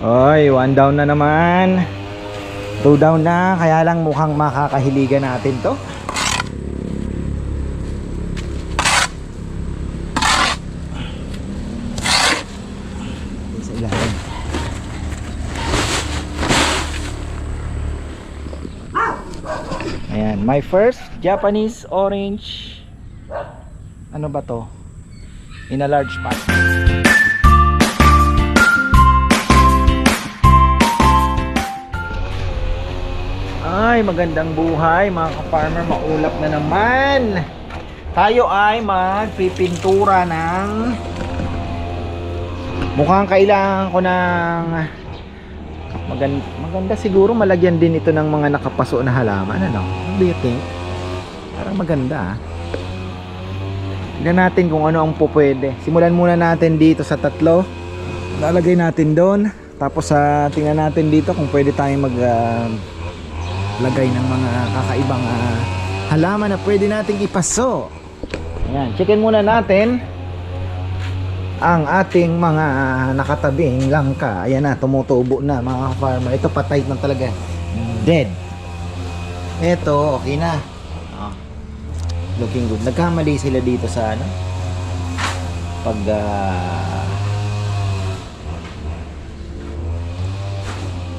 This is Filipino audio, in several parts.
Oy, one down na naman. Two down na, kaya lang mukhang makakahiligan natin to. Sa ilalim. Ayan, my first Japanese orange. Ano ba to? In a large pot. Ay, magandang buhay mga ka-farmer, maulap na naman. Tayo ay magpipintura ng, mukhang kailangan ko ng maganda siguro malagyan din ito ng mga nakapaso na halaman. Ano? What do you think? Parang maganda. Tignan natin kung ano ang pupwede. Simulan muna natin dito sa tatlo. Lalagay natin doon. Tapos tingnan natin dito kung pwede tayong lagay ng mga kakaibang halaman na pwede nating ipaso. Ayan, checkin muna natin ang ating mga nakatabing langka. Ayan na, tumutubo na mga farmer. Ito patay na talaga, dead. Ito okay na, looking good. Nagkamali sila dito sa ano,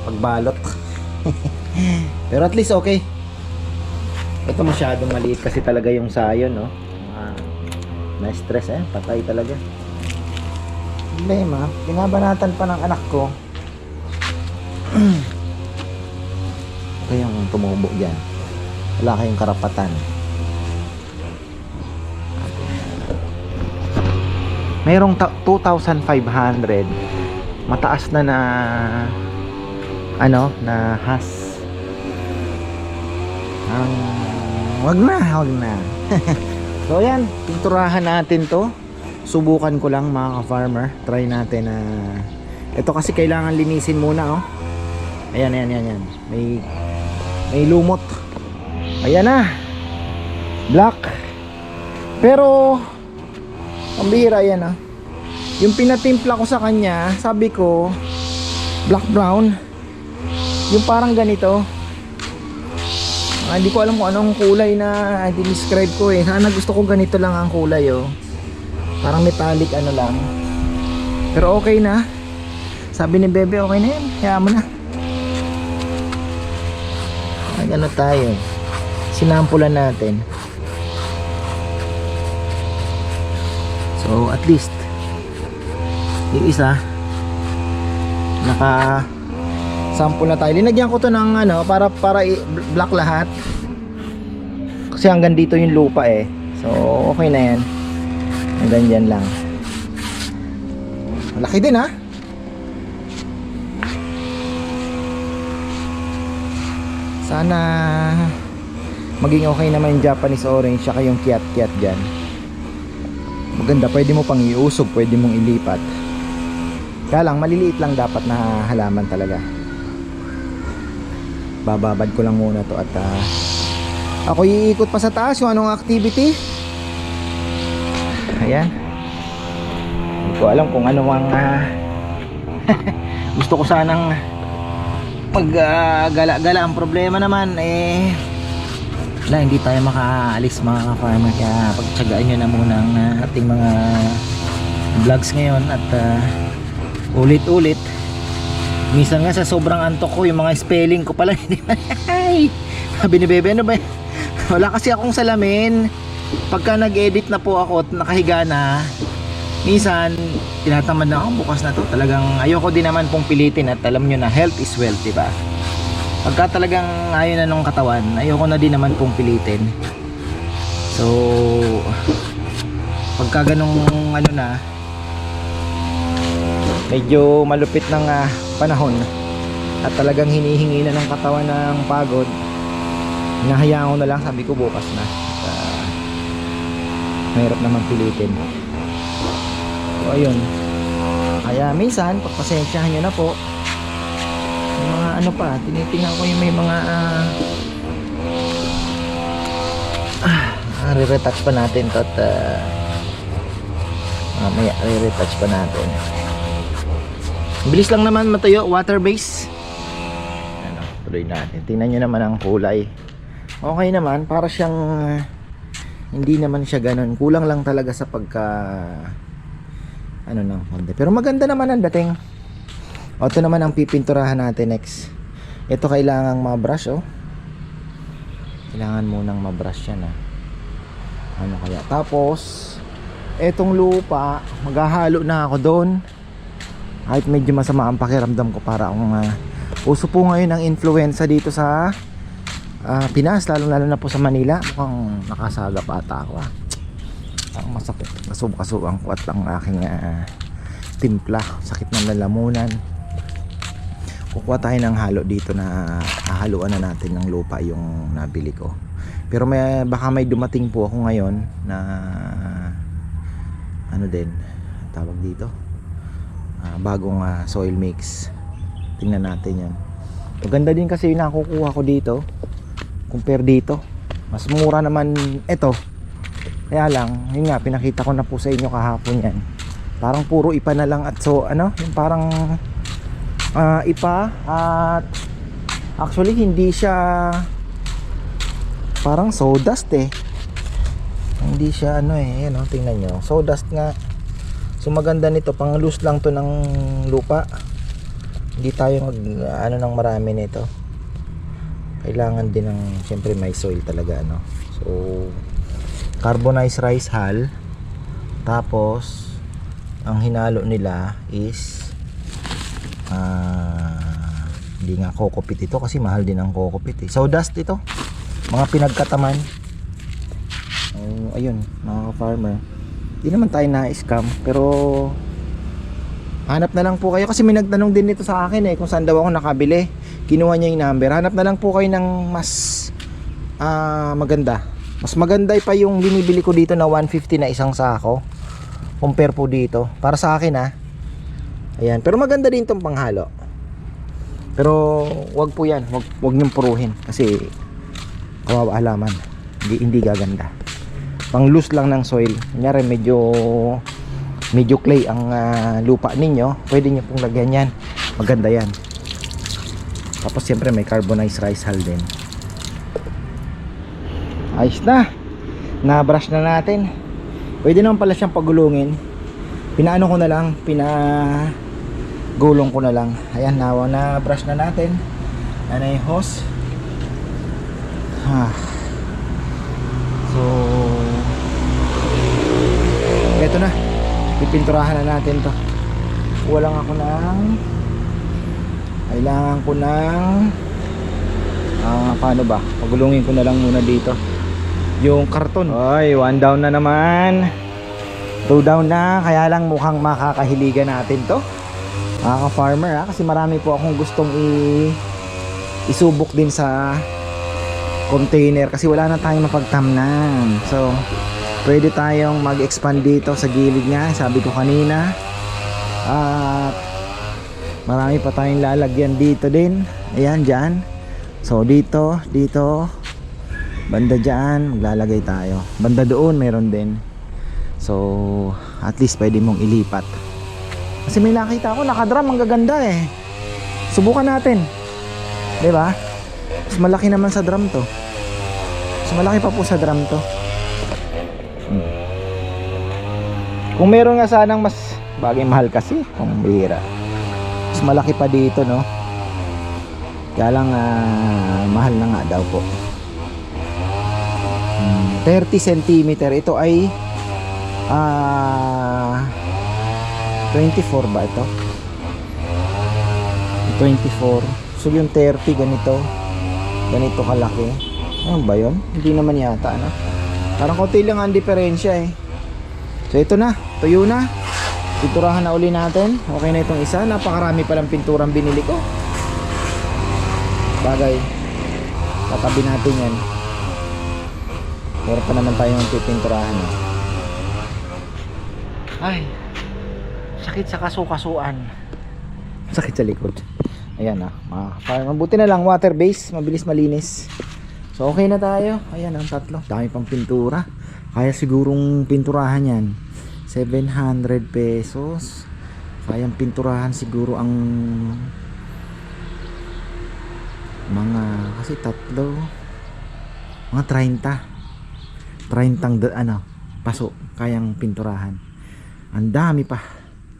pagbalot. Pero at least okay. Ito masyadong maliit kasi talaga yung sayon, no? Na-stress patay talaga. Problema, binabanatan pa ng anak ko. Ito yung tumubo dyan. Wala kayong karapatan. Mayroong 2,500. Mataas na ano, na has. Wag na. So ayan, pinturahan natin to. Subukan ko lang mga ka-farmer. Try natin ito kasi kailangan linisin muna, oh. Ayan. May lumot. Ayan na. Black. Pero ang bihira yan, ah. Yung pinatimpla ko sa kanya, sabi ko black brown. Yung parang ganito. Hindi ko alam kung anong kulay na i-describe ko eh. Sana gusto ko ganito lang ang kulay, oh. Parang metallic ano lang. Pero okay na. Sabi ni Bebe okay na yan. Kaya mo na. Ano tayo. Sinampulan natin. So at least yung isa naka sample na tayo. Linagyan ko to ng ano para black lahat. Kasi hanggang dito yung lupa eh. So okay na yan. Hanggang dyan lang. Malaki din, ha. Sana maging okay naman yung Japanese orange saka yung kiat-kiat dyan. Maganda, pwede mo pang iusog, pwede mong ilipat. Kaya lang maliliit lang dapat na halaman talaga. Bababad ko lang muna to at ako iikot pa sa taas yung anong activity. Ayan. Hindi ko alam kung ano ang gusto ko sanang maggala-gala. Ang problema naman wala, hindi tayo makaalis mga ka-farmer. Kaya pagtsagaan nyo na muna ang ating mga vlogs ngayon. At ulit-ulit. Minsan nga sa sobrang antok ko, yung mga spelling ko pala hindi pa. Sabi ni Bebe, ano ba? Wala kasi akong salamin. Pagka nag-edit na po ako at nakahiga na, minsan tinatamad na ako, bukas na to. Talagang ayoko din naman pong pilitin. At alam nyo na, health is wealth, diba? Pagka talagang ayaw na nung katawan, ayoko na din naman pong pilitin. So pagka ganong ano na, medyo malupit ng panahon at talagang hinihingi na ng katawan ng pagod, hinahayaan ko na lang, sabi ko bukas na. Mahirap naman pilitin. So ayun, kaya minsan pagpasensyahan nyo na po. May mga ano pa, tinitingnan ko yung may mga re-retouch pa natin to at may re-retouch pa natin. Bilis lang naman matuyo, water base. Ano, tuloy natin. Tingnan nyo naman ang kulay. Okay naman, para siyang hindi naman siya ganun. Kulang lang talaga sa pagka ano ng konti. Pero maganda naman ang dating. O, ito naman ang pipinturahan natin next. Ito kailangang ma-brush, oh. Kailangan munang ma-brush yan, ah. Ano kaya? Tapos etong lupa, maghahalo na ako doon. Kahit medyo masama ang pakiramdam ko, para akong uso po ngayon ang influenza dito sa Pinas, lalo na po sa Manila. Mukhang nakasagap ata ako, ang masakit, kasubang ko at ang aking timpla, sakit ng lalamunan. Kukuha tayo ng halo dito na hahaluan na natin ng lupa yung nabili ko. Pero baka may dumating po ako ngayon na ano din tawag dito, bagong soil mix. Tingnan natin yan. Maganda din kasi yung nakukuha ko dito compare dito. Mas mura naman ito. Kaya lang, yun nga, pinakita ko na po sa inyo kahapon yan. Parang puro ipa na lang at so ano, yung parang ipa at actually hindi siya, parang sawdust eh. Hindi siya ano eh, yan, tingnan nyo, sawdust nga. So maganda nito, pang loose lang to ng lupa. Hindi tayo mag ano ng marami nito. Kailangan din ng siyempre may soil talaga, ano. So carbonized rice hull. Tapos ang hinalo nila is hindi nga kokopit ito kasi mahal din ang kokopit eh. Sawdust ito, mga pinagkataman. Ayun mga ka-farmer, hindi naman tayo na-scam, pero hanap na lang po kayo kasi may nagtanong din dito sa akin eh kung saan daw ako nakabili. Kinuha niya yung number. Hanap na lang po kayo ng mas maganda. Mas maganda pa yung binibili ko dito na 150 na isang sako compare po dito para sa akin ayan, pero maganda din tong panghalo. Pero wag po yan, wag niyong puruhin kasi kawawa halaman, hindi gaganda. Pang loose lang ng soil. Kunyari medyo clay ang lupa ninyo, pwede niyo pong lagyan yan, maganda yan. Tapos siyempre may carbonized rice hull din. Ayos na, na-brush na natin. Pwede naman pala siyang pagulungin. Pinaano ko na lang, pinagulong ko na lang. Ayan, na brush na natin. Ano yung hose. So eto na, pipinturahan na natin to. Walang ako ng kailangan ko ng paano ba, pagulungin ko na lang muna dito yung karton. Ay, 1 down na naman, 2 down na. Kaya lang mukhang makakahiligan natin to mga ka-farmer kasi marami po akong gustong isubok din sa container kasi wala na tayong mapagtamnan. So pwede tayong mag-expand dito sa gilid nga, sabi ko kanina. At marami pa tayong lalagyan dito din. Ayan, dyan. So dito, banda dyan maglalagay tayo, banda doon meron din. So at least pwede mong ilipat kasi may nakita ako nakadrum, ang gaganda eh. Subukan natin, diba? Mas malaki naman sa drum to, mas malaki pa po sa drum to. Kung meron nga sanang mas bagay, mahal kasi kung bihira, mas malaki pa dito, no? Kaya lang mahal na nga daw po. 30 cm. Ito ay 24 ba ito? 24. So yung 30 ganito kalaki. Ano ba yun? Hindi naman yata, ano? Parang konti lang ang diferensya eh. So ito na, tuyo na. Pinturahan na uli natin. Okay na itong isa. Napakarami palang pinturang binili ko. Bagay, tatabi natin yan. Meron pa naman tayong pipinturahan eh. Ay, sakit sa kasukasuan, sakit sa likod. Ayan mabuti na lang water base, mabilis malinis. So okay na tayo. Ayan ang tatlo, dami pang pintura. Kaya sigurong pinturahan yan 700 pesos. Sayang pinturahan siguro ang mga, kasi tatlo, mga 30 ano, paso kayang pinturahan. Ang dami pa,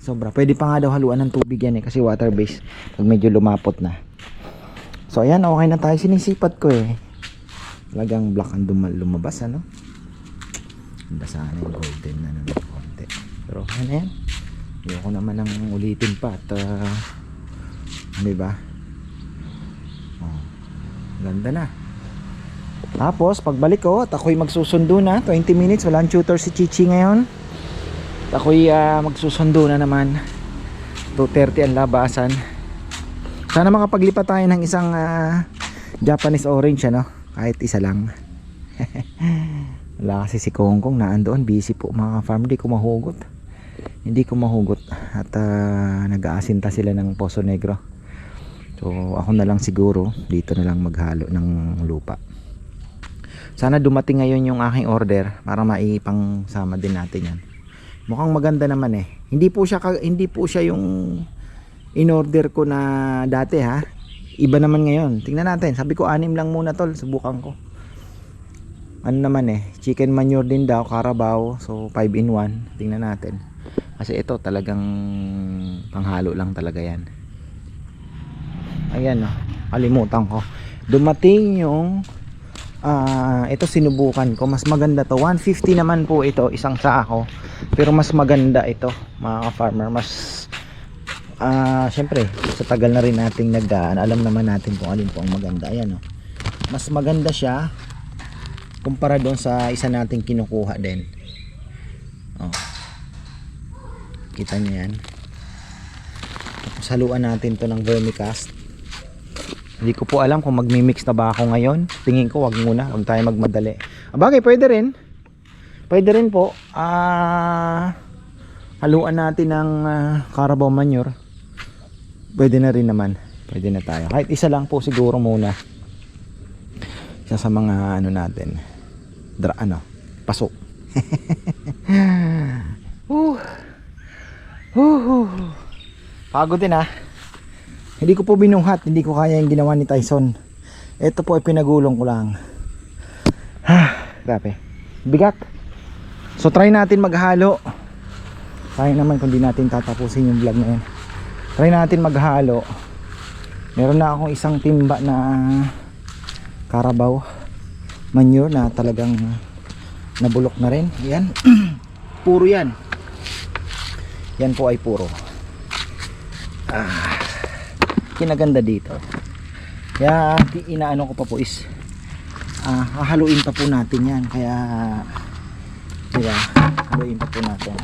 sobra. Pwede pa nga daw haluan ng tubig yan kasi water based pag medyo lumapot na. So ayan, okay na tayo. Sinisipat ko talagang black ang lumabas, ano. Ganda sana yung golden na naman konti, pero okay na yan. Ayoko naman nang ulitin pa at diba? Ganda na. Tapos pagbalik ko at ako'y magsusundo na 20 minutes, walang tutor si Chichi ngayon. At ako'y magsusundo na naman. 2:30 ang labasan. Sana makapaglipat tayo ng isang Japanese orange, ano? Kahit isa lang. Wala kasi si Kongkong naandoon, busy po mga farm. Hindi ko mahugot at nag-aasinta sila ng Poso Negro. So ako na lang siguro dito na lang maghalo ng lupa. Sana dumating ngayon yung aking order para maipang sama din natin yan. Mukhang maganda naman Hindi po siya yung in-order ko na dati ha. Iba naman ngayon. Tingnan natin. Sabi ko 6 lang muna tol, subukan ko. Ano naman chicken manure din daw, Carabao. So 5 in 1. Tingnan natin. Kasi ito talagang panghalo lang talaga yan. Ayan kalimutan ko. Dumating yung ito sinubukan ko. Mas maganda to. 150 naman po ito, isang sako. Pero mas maganda ito mga farmer. Mas syempre sa tagal na rin nating nagdaan, alam naman natin kung alin po ang maganda. Ayan mas maganda siya kumpara doon sa isa nating kinukuha din. Kita nyo yan. Tapos haluan natin to ng vermicast. Hindi ko po alam kung magmi-mix na ba ako ngayon. Tingin ko wag muna, wag tayo magmadali. Bagay, pwede rin po haluan natin ng Carabao manure. Pwede na rin naman. Pwede na tayo. Kahit isa lang po siguro muna. Isa sa mga natin. Paso. Pagod din Hindi ko po binuhat. Hindi ko kaya yung ginawa ni Tyson. Ito po ay pinagulong ko lang. Grabe. Bigat. So try natin maghalo. Sayang naman kung di natin tatapusin yung vlog na yun. Try natin maghalo. Meron na akong isang timba na Carabao manure na talagang nabulok na rin. Yan. Puro yan. Yan po ay puro. Kinaganda dito. Kaya inaano ko pa po is hahaluin pa po natin yan. Kaya diba, haluin pa po natin.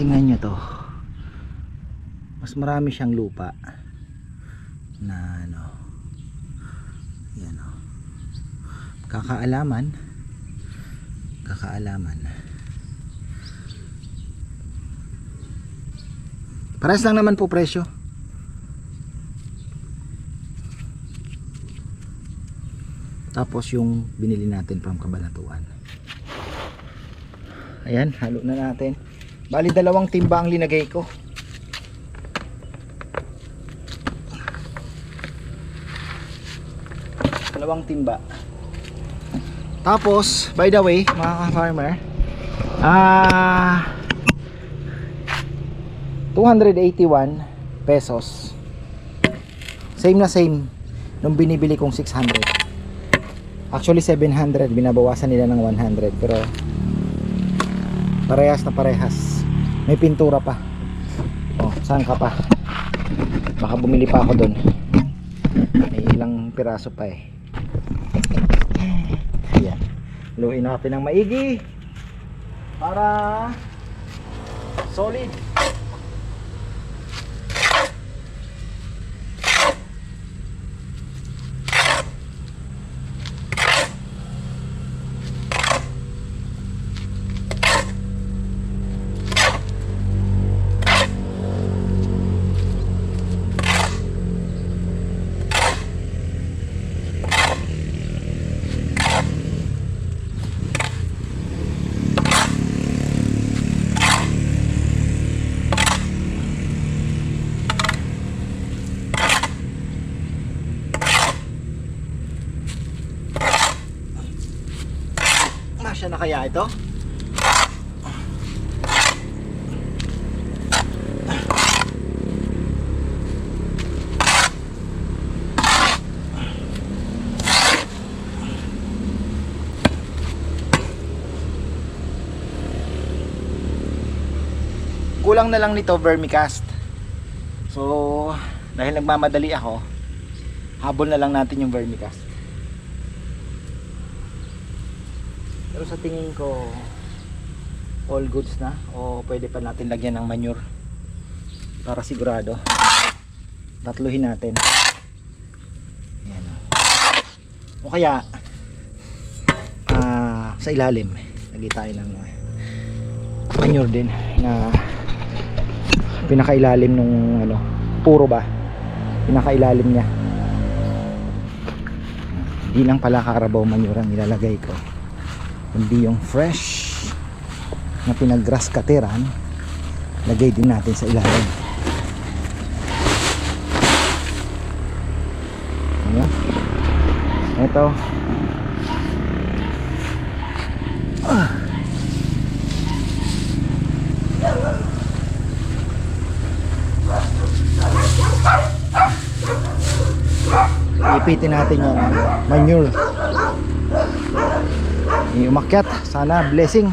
Tingnan nyo to. Mas marami siyang lupa na yan kakaalaman parehas lang naman po presyo. Tapos yung binili natin from Cabanatuan. Ayan, halo na natin. Bali 2 timba ang linagay ko. Dalawang timba. Tapos, by the way, mga ka-farmer, 281 pesos. Same na same nung binibili kong 600. Actually 700, binabawasan nila ng 100, pero parehas na parehas. May pintura pa. Saan ka pa? Baka bumili pa ako doon. May ilang piraso pa Ayan. Luin natin ng maigi para solid. na kaya ito? Kulang na lang nito vermicast. So dahil nagmamadali ako, habol na lang natin yung vermicast. Pero sa tingin ko all goods na, o pwede pa natin lagyan ng manure para sigurado. Tatluhin natin. Ayan. O kaya sa ilalim lagay tayo ng manure din na pinakailalim nung ano, puro ba, pinakailalim niya. Hindi lang pala Carabao manure ang nilalagay ko, hindi yung fresh na pinag-grass cuteran, lagay din natin sa ilalim. Ayan. Ito ipitin natin yung manure. Umakyat, sana blessing,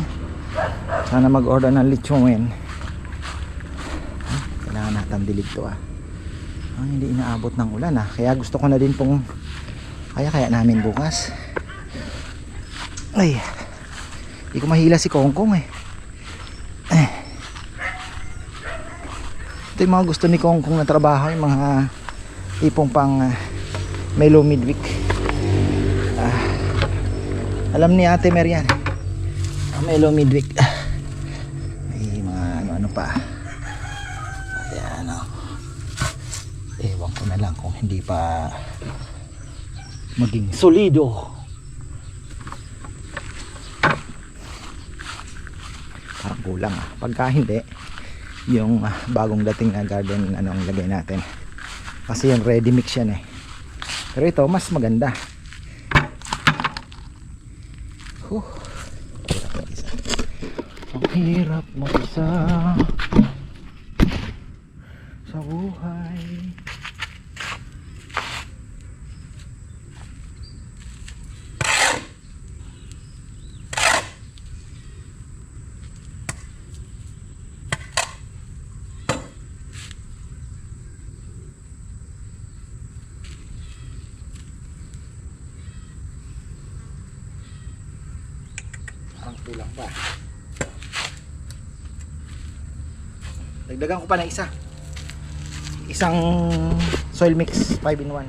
sana mag-order ng lechongen. Kailangan natin dilig to hindi inaabot ng ulan kaya gusto ko na din pong kaya namin bukas. Ay, hindi ko mahila si Kongkong ito yung mga gusto ni Kongkong na trabaho, yung mga tipong pang Melo midweek. Alam ni Ate Merian, Melo midweek. May mga ano pa. Ayan ewan ko na lang kung hindi pa maging solido. Parang kulang pagka hindi yung bagong dating na garden ang lagay natin, kasi yung ready mix yan pero ito mas maganda. Hirap mag-isa sa buhay. Kulang pa. Dagdagan ko pa ng isang soil mix 5-in-1.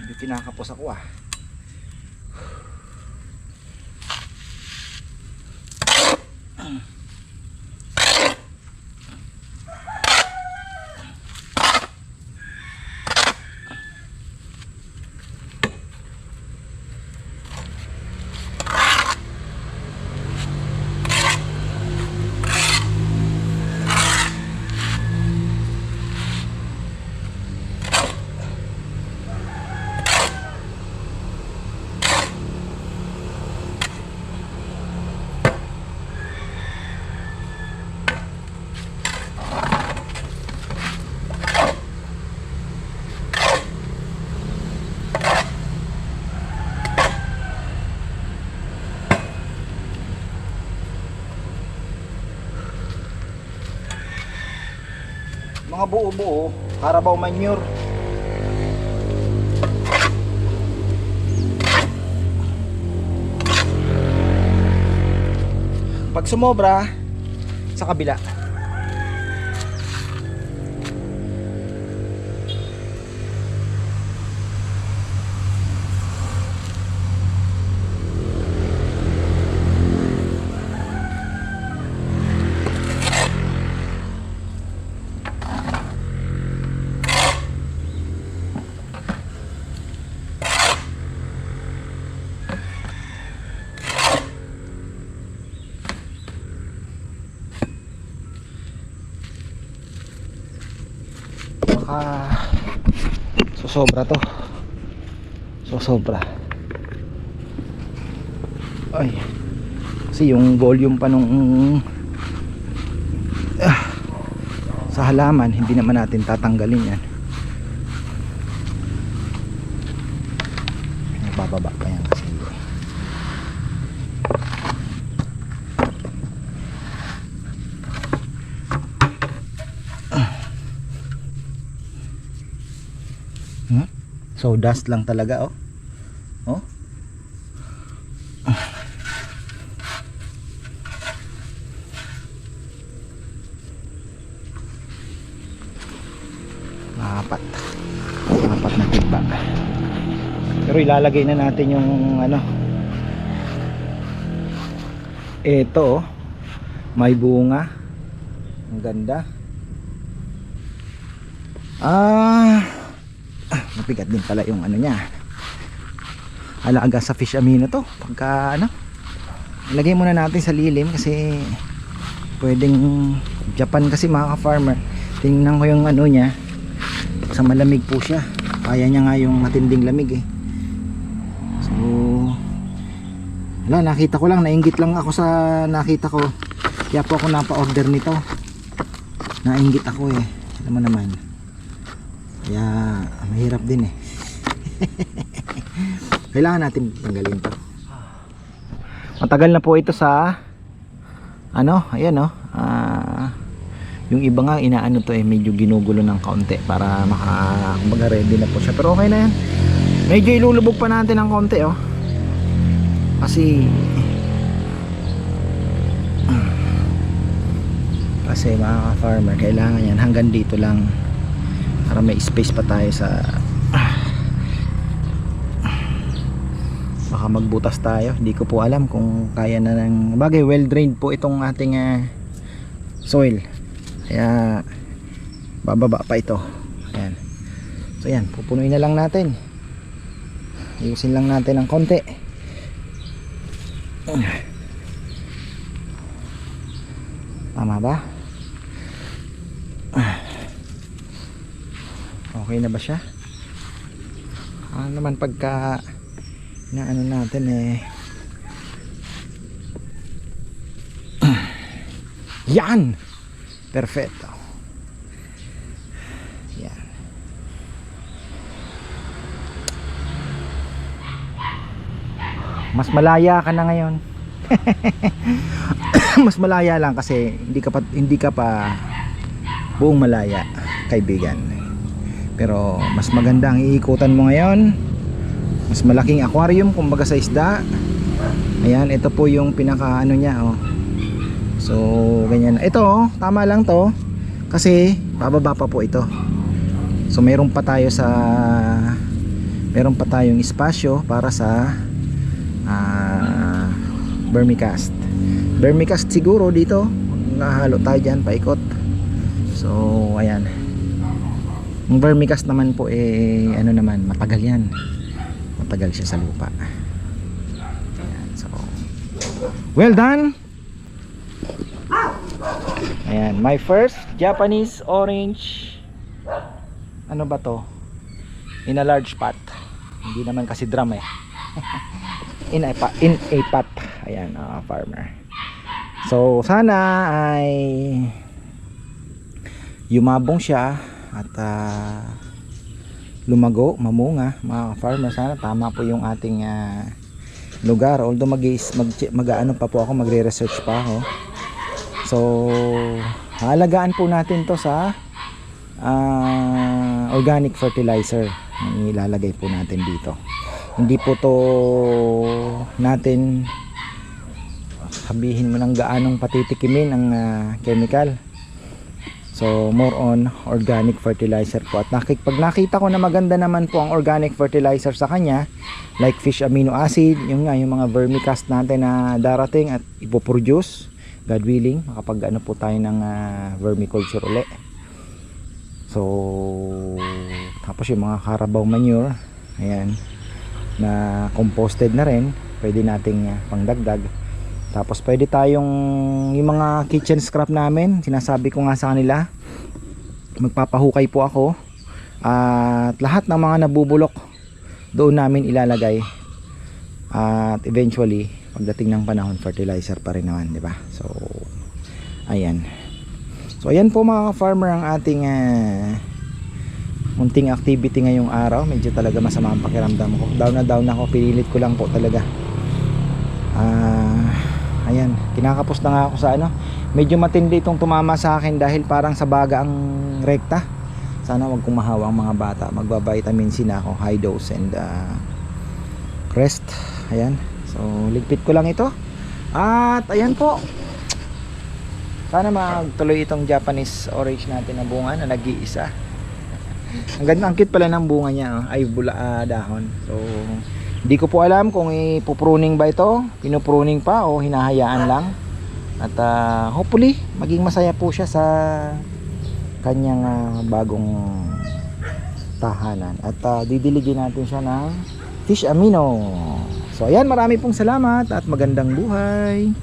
Hindi kinakapos ako mga buo-buo Carabao manure Pag sumobra, sa kabila. Sosobra to. Sosobra. Ay. Kasi yung volume pa nung sa halaman, hindi naman natin tatanggalin yan. Bababa pa yan kasi. So dust lang talaga, oh. Oh. Apat na tipa. Pero ilalagay na natin yung ano. Ito, oh. May bunga. Ang ganda. Mabigat din pala yung ano niya. Alaga sa fish amino to. Pagka ano, ilagay muna natin sa lilim kasi pwedeng Japan kasi mga ka-farmer. Tingnan ko yung ano niya. Sa malamig po siya. Kaya niya nga yung matinding lamig eh. So wala, nakita ko lang, nainggit lang ako sa nakita ko. Kaya po ako napa-order nito. Nainggit ako eh. Alam mo naman. Kaya mahirap din eh. Kailangan natin tanggalin to. Matagal na po ito sa ano, ayan oh. Yung iba nga inaano to eh, medyo ginugulo ng kaunti para maka-ready na po siya. Pero okay na yan. Medyo ilulubog pa natin ng kaunti oh. Kasi mga farmer, kailangan yan hanggang dito lang para may space pa tayo sa baka magbutas tayo. Hindi ko po alam kung kaya na ng bagay. Well drained po itong ating soil, kaya bababa pa ito. Ayan. So yan, pupunuin na lang natin, ayusin lang natin ng konti. Tama ba? Okay na ba siya? Naman pagka na ano natin eh. Yan! Perfecto. Yan. Mas malaya ka na ngayon. Mas malaya lang kasi hindi ka pa buong malaya, kaibigan. Pero mas maganda ang iikutan mo ngayon. Mas malaking aquarium kumbaga sa isda. Ayan, ito po yung pinaka ano niya oh. So ganyan. Ito oh, tama lang to kasi pababa pa po ito. So meron pa tayong espasyo para sa vermicast siguro dito. Nahalo tayo dyan paikot. So ayan. Yung vermicast naman po eh ano naman, matagal yan. Matagal siya sa lupa. Ayan, so well done. Ayan, my first Japanese orange. Ano ba to? In a large pot. Hindi naman kasi drum eh. in a pot. Ayan, farmer. So sana ay yumabong siya at lumago, mamunga mga farmer. Sana tama po yung ating lugar. Although mag-ano pa po ako, magre-research pa ako. So halagaan po natin to sa organic fertilizer ang ilalagay po natin dito. Hindi po to natin sabihin mo ng gaanong patitikimin ang chemical. So more on organic fertilizer po. At pag nakita ko na maganda naman po ang organic fertilizer sa kanya, like fish amino acid, yung mga vermicast natin na darating at ipoproduce, God willing, makapag ano po tayo ng vermiculture uli. So tapos yung mga Carabao manure, ayan, na composted na rin, pwede nating pangdagdag. Tapos pwede tayong yung mga kitchen scrap namin, sinasabi ko nga sa kanila, magpapahukay po ako at lahat ng mga nabubulok doon namin ilalagay, at eventually pagdating ng panahon fertilizer pa rin naman, di ba? So ayan. So ayan po mga farmer ang ating munting activity ngayong araw. Medyo talaga masama ang pakiramdam ko, down na down ako, pinilit ko lang po talaga. Ayan, kinakapos na nga ako sa medyo matindi itong tumama sa akin dahil parang sa baga ang rekta. Sana wag kumahawa ang mga bata. Magba-vitamin C na ako, high dose and Crest. Ayan, so ligpit ko lang ito. At ayan po, sana magtuloy itong Japanese orange natin na bunga na nag-iisa. Ang ganda, ang cute pala ng bunga niya, ay bula dahon. So hindi ko po alam kung ipupruning ba ito, pinupruning pa o hinahayaan lang. At hopefully maging masaya po siya sa kanyang bagong tahanan. At didiligin natin siya ng fish amino. So ayan, marami pong salamat at magandang buhay.